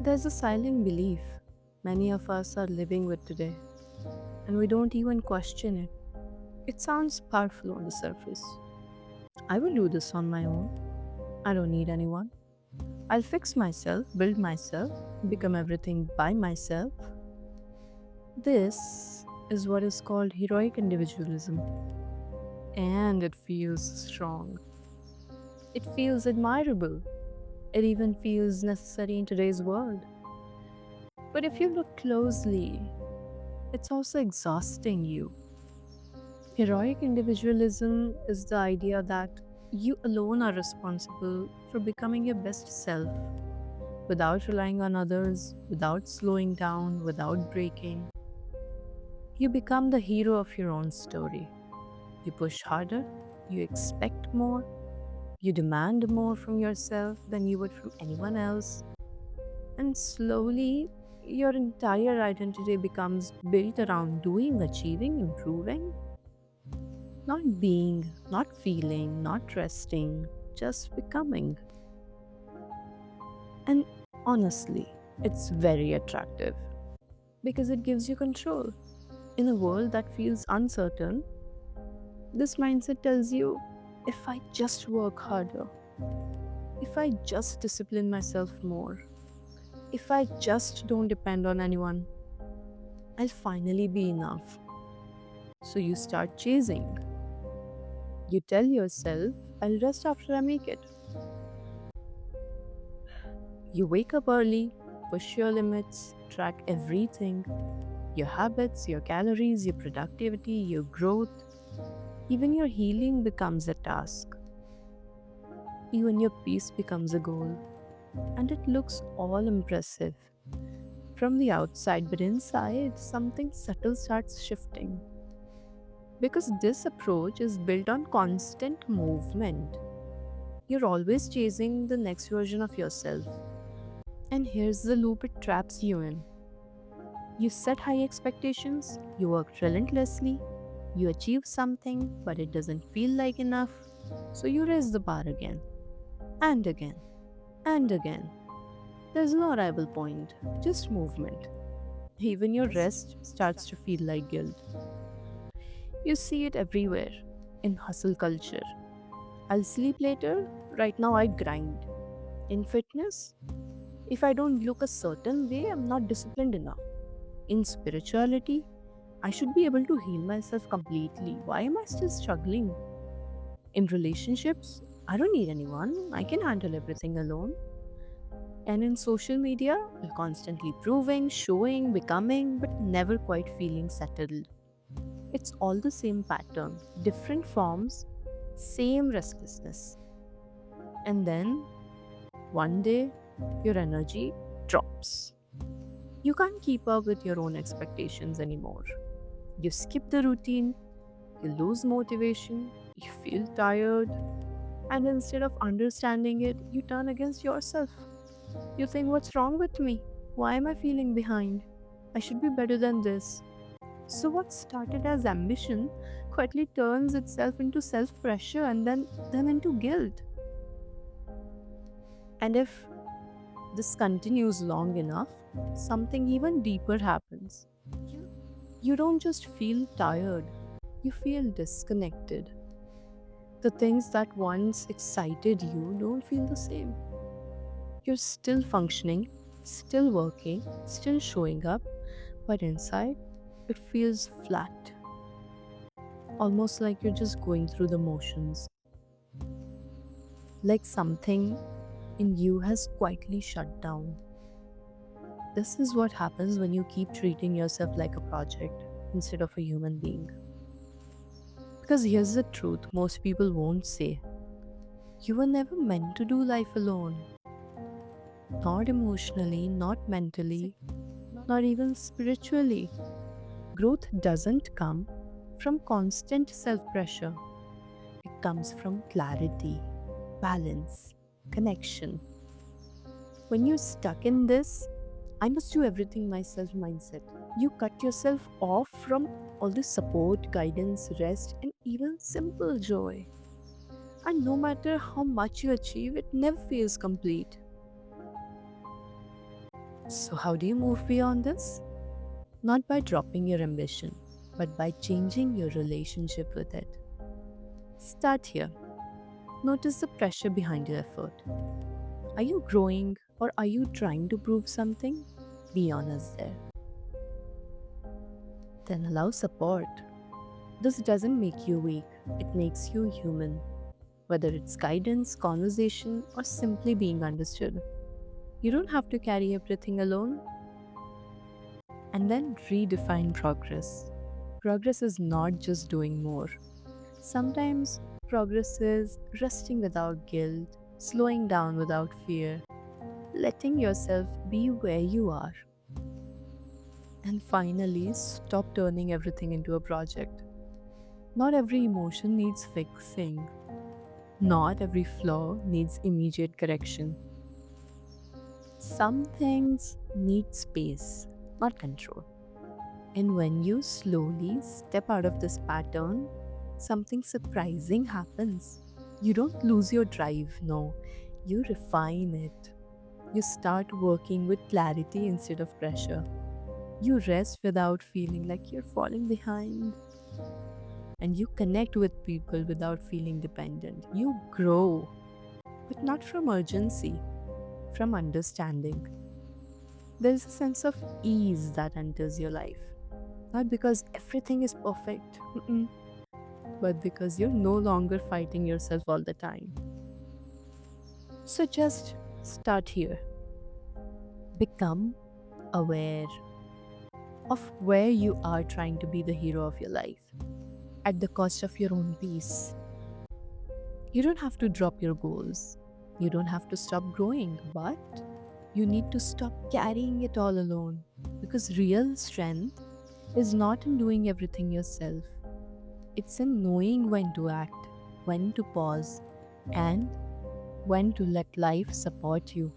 There's a silent belief many of us are living with today, and we don't even question it. It sounds powerful on the surface. I will do this on my own. I don't need anyone. I'll fix myself, build myself, become everything by myself. This is what is called heroic individualism, and it feels strong. It feels admirable. It even feels necessary in today's world. But if you look closely, it's also exhausting you. Heroic individualism is the idea that you alone are responsible for becoming your best self without relying on others, without slowing down, without breaking. You become the hero of your own story. You push harder, you expect more, you demand more from yourself than you would from anyone else, and slowly your entire identity becomes built around doing, achieving, improving. Not being, not feeling, not resting, just becoming. And honestly, it's very attractive because it gives you control. In a world that feels uncertain, this mindset tells you if I just work harder, if I just discipline myself more, if I just don't depend on anyone, I'll finally be enough. So you start chasing. You tell yourself, I'll rest after I make it. You wake up early, push your limits, track everything your habits, your calories, your productivity, your growth. Even your healing becomes a task. Even your peace becomes a goal. And it looks all impressive from the outside, but inside, something subtle starts shifting. Because this approach is built on constant movement. You're always chasing the next version of yourself. And here's the loop it traps you in. You set high expectations, you work relentlessly, you achieve something, but it doesn't feel like enough, so you raise the bar again, and again, and again. There's no arrival point, just movement. Even your rest starts to feel like guilt. You see it everywhere in hustle culture. I'll sleep later, right now I grind. In fitness, if I don't look a certain way, I'm not disciplined enough. In spirituality, I should be able to heal myself completely. Why am I still struggling? In relationships, I don't need anyone. I can handle everything alone. And in social media, we're constantly proving, showing, becoming, but never quite feeling settled. It's all the same pattern, different forms, same restlessness. And then, one day, your energy drops. You can't keep up with your own expectations anymore. You skip the routine, you lose motivation, you feel tired, and instead of understanding it, you turn against yourself. You think, what's wrong with me? Why am I feeling behind? I should be better than this. So, what started as ambition quietly turns itself into self pressure and then into guilt. And if this continues long enough, something even deeper happens. You, you don't just feel tired, you feel disconnected. The things that once excited you don't feel the same. You're still functioning, still working, still showing up, but inside, it feels flat, almost like you're just going through the motions, like something in you has quietly shut down. This is what happens when you keep treating yourself like a project instead of a human being. Because here's the truth most people won't say: you were never meant to do life alone. Not emotionally, not mentally, not even spiritually. Growth doesn't come from constant self pressure, it comes from clarity, balance, connection. When you're stuck in this, I must do everything myself mindset, you cut yourself off from all the support, guidance, rest, and even simple joy. And no matter how much you achieve, it never feels complete. So, how do you move beyond this? Not by dropping your ambition, but by changing your relationship with it. Start here. Notice the pressure behind your effort. Are you growing or are you trying to prove something? Be honest there. Then allow support. This doesn't make you weak, it makes you human. Whether it's guidance, conversation, or simply being understood. You don't have to carry everything alone. And then redefine progress. Progress is not just doing more. Sometimes progress is resting without guilt, slowing down without fear, letting yourself be where you are. And finally, stop turning everything into a project. Not every emotion needs fixing. Not every flaw needs immediate correction. Some things need space, not control. And when you slowly step out of this pattern, something surprising happens. You don't lose your drive, no, you refine it. You start working with clarity instead of pressure. You rest without feeling like you're falling behind. And you connect with people without feeling dependent. You grow, but not from urgency, from understanding. There's a sense of ease that enters your life. Not because everything is perfect, but because you're no longer fighting yourself all the time. So just start here. Become aware of where you are trying to be the hero of your life at the cost of your own peace. You don't have to drop your goals. You don't have to stop growing, but you need to stop carrying it all alone. Because real strength is not in doing everything yourself, it's in knowing when to act, when to pause, and when to let life support you.